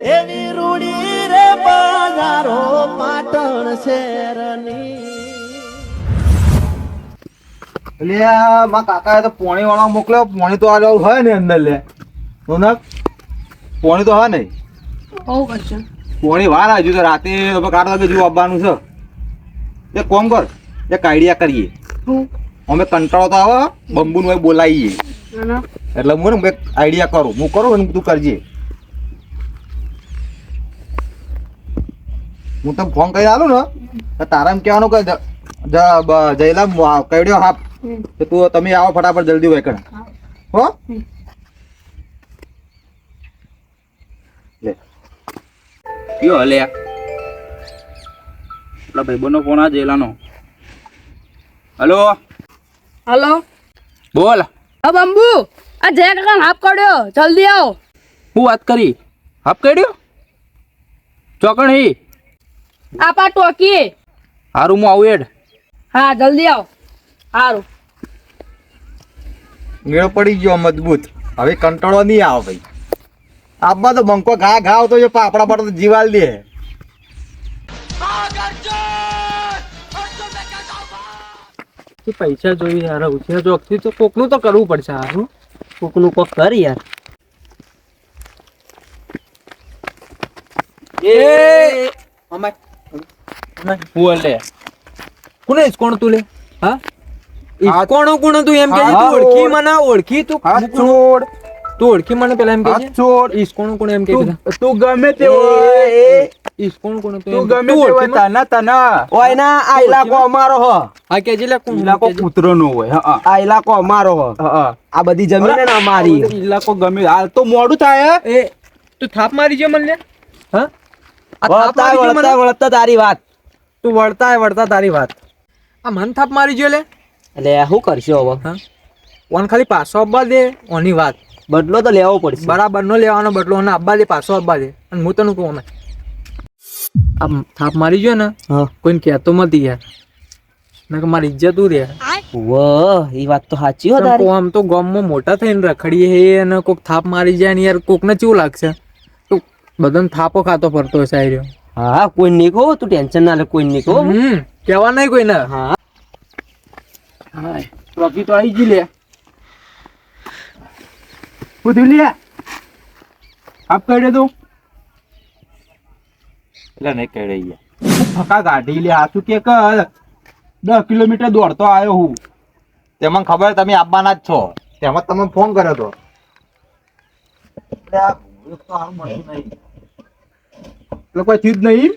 એવી રૂડી રે બજારો પાટણ શહેરની. એટલે મારા કાકાએ તો પોણી વાળા મોકલ્યો. પોણી તો આ હોય ને અંદર લે સોનક પોણી તો હા નહીં પોણી વાર હજુ તો રાતે 8 વાગે જેવું આવવાનું છે. એક કોમ કર, એક આઈડિયા કરીએ. અમે કંટાળો તો આવે બંબુ નું બોલાવીએ એટલે હું ને એક આઈડિયા કરું. હું કરું ને તું કરજે. હું તને ફોન કરી આલું ને તો તારા એમ કહેવાનું કે જયલામ કઈડ્યો હાપ તો તું તમે આવો ફટાફટ જલ્દી હોય કણ હો. લે કયો હલે પેલા ભાઈબંધનો ફોન આ જયલાનો. હલો હલો બોલ. હા બંબુ, આ જય કાકા હાફ કાઢ્યો, જલ્દી આવો. હું વાત કરી? હાફ કાઢ્યો ચોકણ હી આ પા ટોકી. હારું હું આવું એડ. હા જલ્દી આવો. સારું મેળો પડી ગયો મજબૂત. હવે કંટાળો નહીં આવે ભાઈ. આબા તો બંકો ઘા ઘાવ તો આપણા પર તો જીવાલ દે. પૈસા જોઈએ યાર. ઉછેર જોગથી તો કોકનું તો કરવું પડશે. હારું કોકનું કોક કર યાર. એ અમાય હું હલે કોને કોણ તું લે? હા હાથ- કોણ કોણ તું એમ કે હાથ ઓળખી છોડ. મને ઓળખી તું હાથ છોડ. તું ઓળખી મને પેલા એમ કે હાથ છોડ. ઈસ કોણ કોણ એમ કે તું ગમે તે હોય ઈસ કોણ કોણ તું ગમે તે હોય તને તને ઓય ના આ ઇલાકો અમારો હ. હા કેજે લે કોણ ઇલાકો કૂતરોનો હોય. હા આ ઇલાકો અમારો હ. હા આ બધી જમીન હે ને અમારી. ઇલાકો ગમે હાલ તો મોડું થાય. એ તું થાપ મારી જો મને લે. હા આ થાપ વળતા મારી જો વળતા મને. વળતા તારી વાત. તું વળતા તારી વાત. આ મન થાપ મારી જો લે. એટલે શું કરશો હવે? હા ઓન ખાલી પાછો આપવા દે ઓની વાત. બદલો તો લેવો પડશે. બરાબર નો લેવાનો બદલો અને આપવા દે પાછો આપવા દે. અને હું તને કહું અમે આમ થાપ મારી ગયો ને હા કોઈને કહેતો મતી યાર. ના કે મારી ઇજ્જત ઉર યાર. વાહ એ વાત તો સાચી હો તારી. આમ તો ગામમાં મોટા થઈને રખડીએ હે અને કોક થાપ મારી જાય ને યાર કોકને કેવું લાગશે? તો બધાને થાપો ખાતો ફરતો હશે આ રહ્યો. હા કોઈ નહીં કહો, તું ટેન્શન ના લે. કોઈ નહીં કહો. કહેવા નહીં કોઈને. હા ટ્રોફી તો આવી ગઈ લે. બધું લે આપ કરી દે તું. એટલે નહીં કહી રહી. ફકા કાઢી લે. હાથું કે 10 કિલોમીટર દોડતો આવ્યો હું. તેમાં ખબર તમે આવવાના જ છો. તેમાં તમે ફોન કર્યો હતો. એટલે આ ભૂખ તો હારું મળતું નહીં. એટલે કોઈ ચીજ નહીં.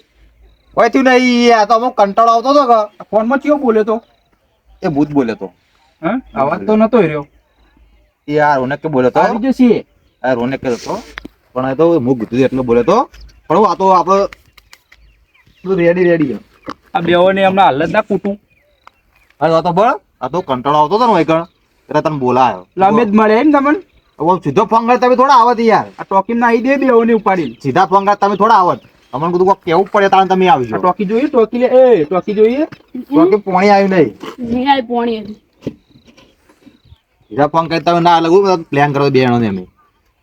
કોઈ થયું નહીં. આ તો અમુક કંટાળો આવતો હતો કે ફોનમાં કેવો બોલ્યો તો? એ ભૂત બોલ્યો તો. હા અવાજ તો નતો રહ્યો. એ આ રોનક કે બોલ્યો તો. આવી જશે. આ રોનક કે હતો પણ એ તો હું કીધું એટલે બોલ્યો તો. પણ આ તો આપણે રેડી આ બેઓને હમણાં હાલ જ ના કૂટું. અરે આ તો બળ આ તો કંટાળો આવતો હતો ને વૈકણ એટલે તને બોલાયો. લાંબે જ મળે એમ તમને. હવે સીધો ફોન કરે તમે થોડા આવત યાર. આ ટોકી ના આવી દે બેઓને ઉપાડી. સીધા ફોન કરે તમે થોડા આવત. અમને કીધું કોક કેવું પડે તાણ તમે આ આવજો. ટોકી જોઈએ ટોકી લે. એ ટોકી જોઈએ. તો કે પોણી આવ્યું નહીં. નિહાય પોણી હતી. સીધા ફોન કરી તમે ના લગું પ્લાન કરો બે જણો ને અમે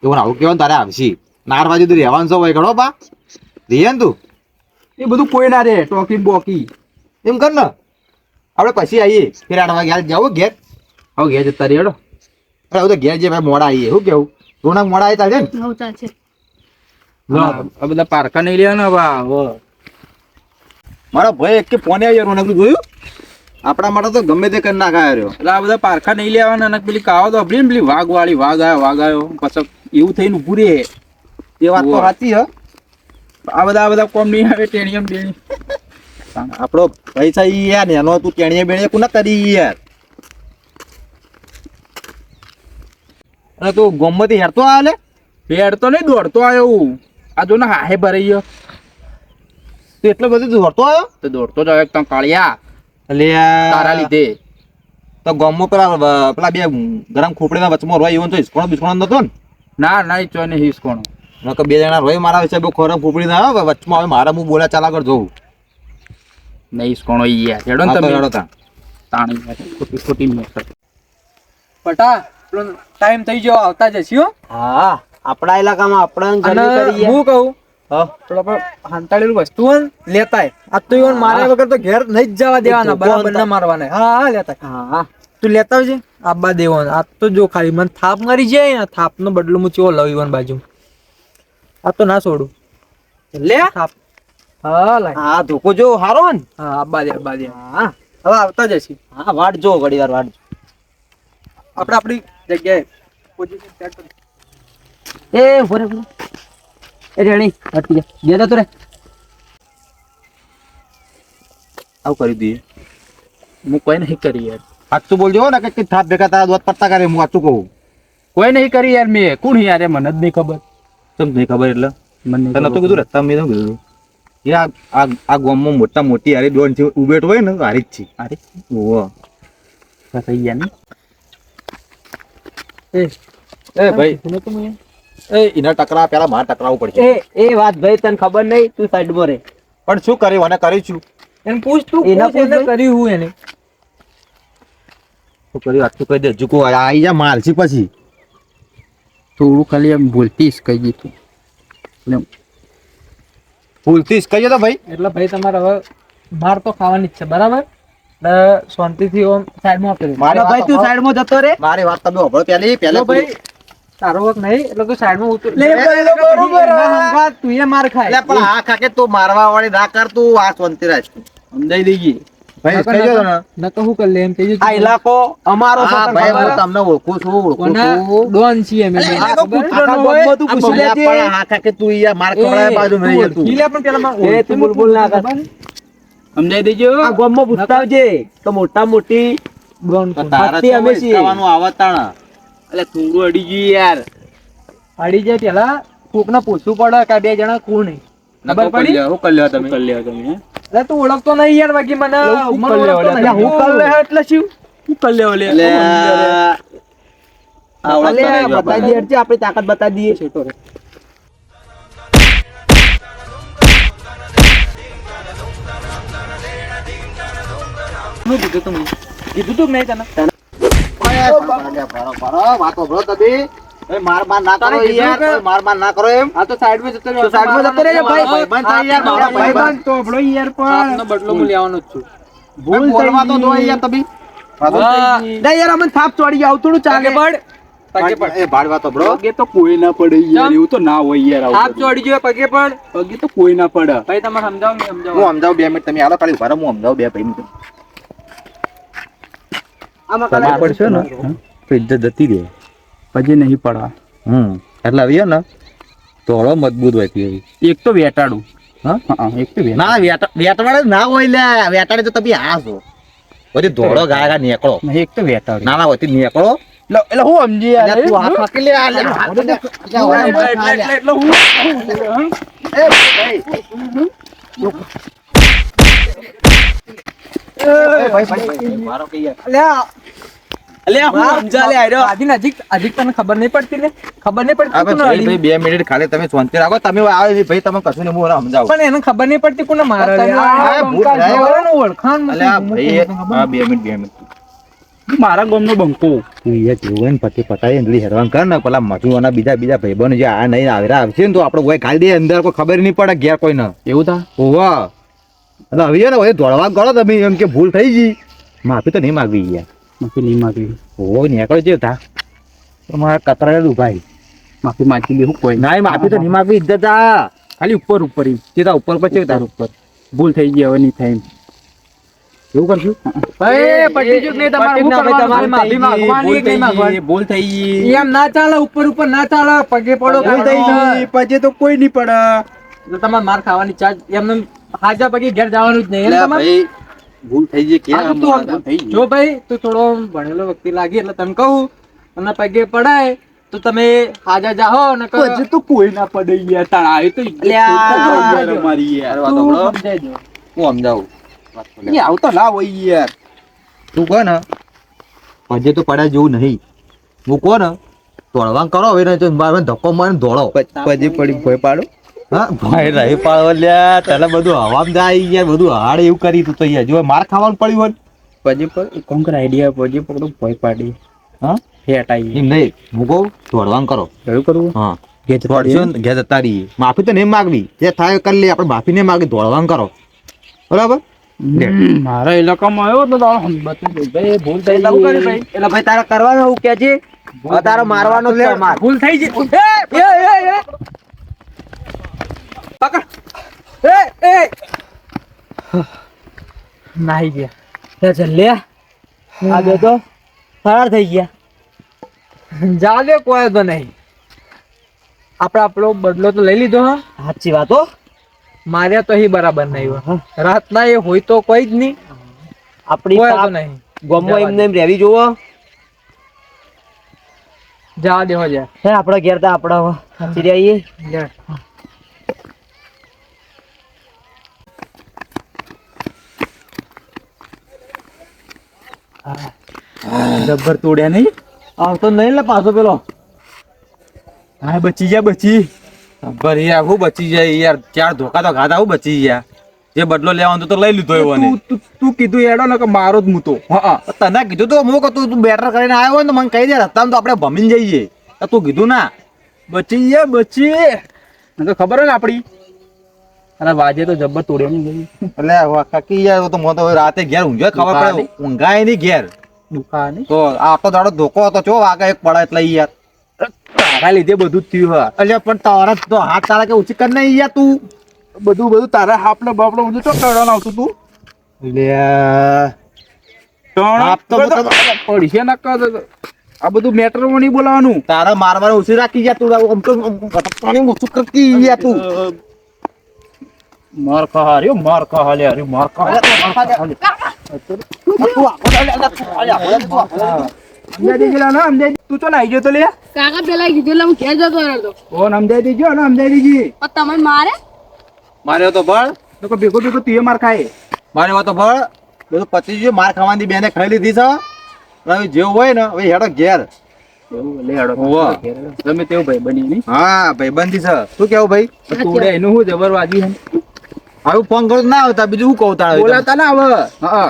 એવું આવું કેવાનું તારે આવશે. નાર બાજુ તો રહેવાનું છો ભાઈ ઘણો પા રહીએ ને તું એ બધું કોઈ ના રે. ટોકી બોકી એમ કર ને આપણે પછી આવીએ. ફેર 8 વાગે જાવ ઘેર. હવે ઘેર જતા રહી હેડો. અરે હવે તો ઘેર જે ભાઈ મોડા આવીએ. શું કેવું રોનક મોડા આવી ચાલશે ને. નવતા છે. આ બધા પારકા નહીં લેવાના હવે. મારો ભાઈ એક કે ફોન આવ્યો રોનક નું જોયું. આપણા માટે તો ગમે તે કરી નાખાય રહ્યો. એટલે આ બધા પારખા નહીં લેવાના. અને પેલી કાવો તો આપણી ને પેલી વાઘ વાળી વાઘ આવ્યો પછી એવું થઈને ઉભું રે. એ વાત તો સાચી હ. આ બધા કોમ નહીં આવે. ટેણીયમ બેણી આપણો પૈસા ઈ યાર એનો તું ટેણીએ બેણીએ કોના કરી યાર. અને તું ગોમતી હેરતો આલે પેડ તો નહીં દોડતો આવ્યો. આ જો ને હાહે ભરાઈ ગયો. તું એટલો બધું દોડતો આવ્યો. તો દોડતો જ આવ્યો એકદમ કાળિયા એટલે તારા લીધે. તો ગોમમાં પેલા બે ગરમ ખોપડીના વચમાં રોય એવો તો હિસકોણો બિસ્કોણો નતો ને. ના ચો ને હિસ કોણ. નકર બે જણા રોય મારા વિશે બહુ ખોરાક ખોપડી ના આવે વચમાં આવે મારા હું બોલ્યા ચાલા કર જોઉં. નહીં હિસ કોણ યાર. હેડો ને હા તો તમે. હેડો તાણ. તાણી ખોટી મેટર. પટા ટાઈમ થઈ ગયો આવતા જશી હો. હા આપણા ઇલાકામાં આપણે અને જલ્દી કરીએ. હું કહું હા પેલો આપણે હાંતાડેલું વસ્તુ હોય ને લેતા આય. આ તો ઈવન માર્યા વગર તો ઘેર નહીં જ જવા દેવાના, બરાબર ના મારવાના. હા હા લેતા આય. હા તું લેતા આવજે. આબા દેવાનો આ તો જો ખાલી મને થાપ મારી જાય ને, થાપનો બદલો હું ચેવો લઉં ઈવન બાજુ. આ તો ના છોડું. લે થાપ હા લાય. આ ધોકો જો હારો ને. હા આબા દે આબા દે. હા હવે આવતા જશે હા વાટ જો ઘડી વાર વાટ જો. આપણે આપણી જગ્યાએ પોઝિશન સેટ કરી. એ ભરે ભરે એ રેણી હટી જા ગયા તો રે. આવું કરી દઈએ. હું કોઈ નહીં કરી યાર, સાચું બોલજો ને કે થાપ ભેગા તારા દોત પડતા કરે, હું સાચું કહું. કોઈ નહીં કરી યાર. મેં કોણ યાર, મને જ નહીં ખબર. તમ નહીં ખબર એટલે મને તને નતું કીધું રસ્તા મેં કીધું યાર આ ગામમાં મોટા મોટી હારી દોન છે ઉભેટ હોય ને હારી જ છે. અરે ઓહો થઈ ગયા ને. એ ભાઈ એ એના ટકરા પેલા માર ટકરાવું પડશે. એ વાત ભાઈ તને ખબર નહીં, તું સાઈડમાં રે. પણ શું કર્યું અને કરીશું એને પૂછ તું, એના પૂછ એને પૂછ કર્યું હું એને. શું કર્યું આટલું કહી દે જુકો આવી જા મારસી પછી. થોડું ખાલી એમ ભૂલતીશ કહી દીધું. ભૂલથી જ કહીએ તો ભાઈ. એટલે ભાઈ તમારે હવે માર તો ખાવાની જ છે, બરાબર? એટલે શાંતિથી ઓમ સાઈડમાં આપી દે. મારી ભાઈ તું સાઈડમાં જતો રે. મારી વાત તમે સાંભળો પહેલી એટલે ભાઈ તારો વખત નહીં એટલે તું સાઈડમાં ઉતર. લે ભાઈ, લે બરોબર. એના હંગાત તું એ માર ખાય. એટલે પણ આ ખાકે તું મારવા વાળી ના કર, તું આ શાંતિ રાખ. સમજાઈ દઈએ. ભાઈ કહી દો ને નકર હું કરી લે એમ કહી દે. આ ઇલાકો અમારો છે, હા તને ભાઈ ખબર હું હે? તમને ઓળખું છું કોના છું. ડોન છીએ અમે. અલે, ખબર? આ પુત્ર નો આખા હોય, ગામમાં તું આ પૂછી લેજે. બમણા પણ આ ખાકે તું યાર માર ખવડાવે બાજુ નહીં તું જતું. ઓળખી લે પણ પેલા માં એ તું બુલબુલ ના કર. સમજાઈ દેજો. આ ગામમાં પૂછતાવજે તો મોટા મોટી ડોન તારા હસ્તી અમે તો છીએ. ખાવાનું આવતાણા. એટલે થોડું અડી ગયું યાર. અડી જાય પેલા કોક ને પૂછવું પડે કે આ બે જણા કોણ નહીં. ખબર પડી? શું કરી લ્યો તમે? કરી લેવા તમે. એટલે તું ઓળખતો નહીં યાર, બાકી મને હું મને કરી લેવા ઓળખતો લે? નહીં. હું કર લે એટલે શું? શું કરી લેવા લે? એટલે આ ઓળખતો અલે, નહીં જો બતાવી દઈએ હેડજે, આપણી તાકાત બતાવી દઈએ. શું કીધું તું? કીધું તું કે નહીં તને? વાતો ભરો તમે. એ માર માર ના કરો તારે કીધું યાર, કે- કોઈ માર માર ના કરો એમ. આ તો સાઈડમાં જતો રહ્યો. તો સાઈડમાં જતો રહેજે ભાઈ. ભાઈબંધ થાય યાર, મારા ભાઈબંધ. તો આપણો યાર આપનો બદલો હું લેવાનો જ છું. ભૂલ બોલવા તો દો યાર તમે. હા. ના યાર અમને થાપ ચોડી જાવ થોડું ચાલે. પગે પડ. પગે પડ. એ ભાડ વાતો ભરો. પગે તો કોઈ ના પડે યાર, એવું તો ના હોય યાર. આવું હાથ બધું. ચોડી ગયો પગે પડ. પગે તો કોઈ ના પડે. ભાઈ તમારે સમજાવો નહીં સમજાવો. હું સમજાવું 2 મિનિટ તમે આલો ખાલી ઉભા રહો, હું સમજાવું 2 મિનિટ. આમાં તમે કાલે પડશો ને તો ઇજ્જત જતી રહે. પગે નહીં પડવા. એટલે આવીએ ને તોળો મજબૂત હોય છે. એક તો વેટાડું. હા? હા એક તો વેટાડું. ના વેટવાડે ના હોય લે, વેટાડે તો તમે આ છો બધી ધોળો ગાય નીકળો. એક તો વેટાડું. ના ના હોતી નીકળો. એટલે હું સમજી યાર. તું આ ખાકી લે, આ લે. એટલે હું મારો કે યાર. અલ્યા હું સમજા લે આયરો. નજીક તને ખબર નહીં પડતી ને? ખબર નહીં પડતી હા, કોને ભાઈ, અડી? 2 મિનિટ ખાલી તમે શાંતિ રાખો. તમે આવે છે ભાઈ, તમે કશું નહીં, હું એને સમજાવું. પણ એને ખબર નહીં પડતી કોને મારે. હા, ભૂલ થાય. ઓળખાણ અલ્યા ભાઈ, હા, 2 મિનિટ. મારા ગામનો બંકો. તું યાર જોવે ને પછી પતાય એટલી હેરાન કર ને પેલા મજૂરોના બીજા ભાઈબંધો જે આ નહીં આવેલા આવશે ને તો આપણે કોઈ ખાલી દે અંદર કોઈ ખબર નહીં પડે ઘેર કોઈ ના. એવું થા? ઓવા એટલે હવે ને હવે દોડવા ગળો તમે એમ કે ભૂલ થઈ ગઈ, માફી તો નહીં માગવી યાર. માફી નહીં માગવી. ઓવો નીકળો છે તા તમારા કતરાયેલું ભાઈ. માફી માંગી દેવું કોઈ ના માફી તો નહીં માગવી, ઇજ્જત આ ખાલી ઉપર ઉપર ઈ. સીધા ઉપર પછી તાર ઉપર ભૂલ થઈ ગઈ, હવે નહીં થાય એમ. એવું કરશું. ભાઈ પટી ચૂક નહીં તમારે શું કરવાનું? તમારે માફી માંગવાની કે નહીં માંગવાની? ભૂલ થઈ ગઈ. એમ ના ચાલે, ઉપર ના ચાલે, પગે પડો. ભૂલ થઈ ગઈ. પછી તો કોઈ નહીં પડે. એટલે તમારે માર ખાવાની ચાર્જ એમને હાજા પગે ઘેર જવાનું જ નહીં. એટલે એમ તમારે ભાઈ ભૂલ થઈ ગઈ કે હા, તો તું સમજ. જો ભાઈ તું થોડો ભણેલો વ્યક્તિ લાગી એટલે તને કહું અને પગે પડાય તો તમે હાજા જાહો ને પછી તો કોઈ ના પડે યાર. તાણ આવી તો ઇજ્જત અલ્યા. યાર અમારી યાર. વાત તું સાંભળો. સમજાઈ દો. હું સમજાવું. ઈ આવું તો ના હોય યાર. તું કહો ને પજે તો પડ્યા જેવું નહીં. હું કહો ને દોડવા કરો હવે ને તો મારે ધક્કો મારીને દોડો. પછી પડી ભોય પાડો. હા ભાઈ રહી પાડવા લ્યા તને બધું હવામાં જાય યાર, બધું હાડ એવું કરી તું તો યાર જો માર ખાવાનું પડ્યું હોય પછી પર કોમ કર આઈડિયા પછી પકડો ભોય પાડી. હા હેટ આવી. એમ નહીં હું કહું દોડવાનું કરો. એવું કરવું? હા દોડશો ને ઘેર જતા રહીએ માફી તો નહીં માગવી જે થાય એ કરી લે આપણે માફી નહીં માગી દોડવાનું કરો બરાબર મારા ઇલાકામાં આવ્યો તો તારો ભાઈ ભૂલ થઈ એટલે હું કર્યું ભાઈ? એટલે ભાઈ તારે કરવાનું એવું કે છે હવે તારે મારવાનો જ છે માર. ભૂલ થઈ ગઈ નાહી ગયા. એ જલ્યા આ બે તો ફરાર થઈ ગયા. જા દે કોઈ તો નહીં. આપણે આપણો બદલો તો લઈ લીધો હા. સાચી વાત હો. માર્યા તો બરાબર નહીં હોય. રાતના એ હોય તો કોઈ જ નહીં. આપણી કોઈ તો પાપ નહીં. ગામમાં એમને એમ રહેવી જોવો. જા દે હો જા. હે આપણા ઘેર તો આપણા સાચી રહીએ. જા. જબ્બર તોડ્યા નહીં આવતો નહીં લે પાછો પેલો હા બચી ગયા બચી જબ્બર યાર હું બચી જાય યાર ચાર ધોકા તો ખાધા હું બચી ગયા જે બદલો લેવાનો તો લઈ લીધો એવો ને તું કીધું એડો ને કે મારો જ મૂતો હા તને કીધું તો હું કહું તું બેટર કરીને આવ્યો હોય ને તો મને કહી દે રસ્તામાં તો આપણે ભમીને જઈએ તો તું કીધું ના બચી ગયા બચી મને તો ખબર હોય ને આપડી અને વાજે તો જબ્બર તોડ્યો નહીં એટલે કાકી યાર તો મને તો રાતે ઘેર ઊંઘ્યો ખબર પડે ઊંઘાય નહીં ઘેર દુખા નહીં તો આટલો દાડો ધોકો હતો ચો વાગે એક પડે એટલે યાર તારા લીધે બધું જ થયું હા એટલે પણ તારા તો હાથ તારા કે ઊંચી કરી નહીં યાર તું બધું તારા હાપલો બાપલો બધું તો કરવાનું આવતું તું હાપ તો પડીશે ના કર આ બધું મેટર માં નહીં બોલાવાનું તારા મારવાનું ઓછી રાખી ગયા તું આમ તો પાણી ઓછું કરતી યાર તું માર ખા રહ્યો માર ખા લે અરે માર ખા અમદાજી ગયેલા ના અમદાજી તું તો નાઈ ગયો તો લે કાકા પેલા કીધું એટલે હું ઘેર જતો રહ્યો હતો. ઓન અમદાજી ગયો ને અમદાજી પણ તમને મારે મારે તો ભળ તો ભેગો ભેગો તું માર ખાય મારે વાત તો ભળ બધું પતી ગયું માર ખાવાની બેને ખાઈ લીધી છે હવે જેવું હોય ને હવે હેડો ઘેર લે હેડો હોવે. ગમે તેવું ભાઈ બની નહીં હા ભાઈ બંધી છે શું કેવું ભાઈ તોડે એનું હું જબર વાજી હે આવું ફોન કરું તો ના આવતા બીજું શું કહું તારે બોલાતા ના આવે હા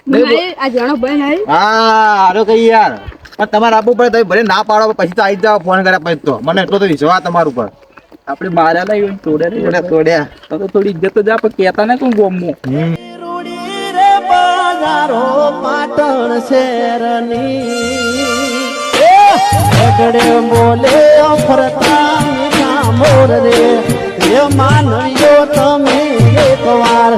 નહીં, આ જાણો ભાઈ નહીં. હા હારો કઈ યાર પણ તમારે આપવું પડે તમે ભલે ના પાડો પછી તો આવી જાવ ફોન કર્યા પછી તો મને એટલો તો વિશ્વાસ તમારા ઉપર આપણે માર્યા નહીં તોડે તોડ્યા તો થોડી ઇજ્જત તો જા પણ કહેતા ને તું ગોમમાં રૂડી રે બાજારો પાટણ શહેરની અગડે બોલે ફરતા મીઠા મોર રે એ માનવ્યો તમે એકવાર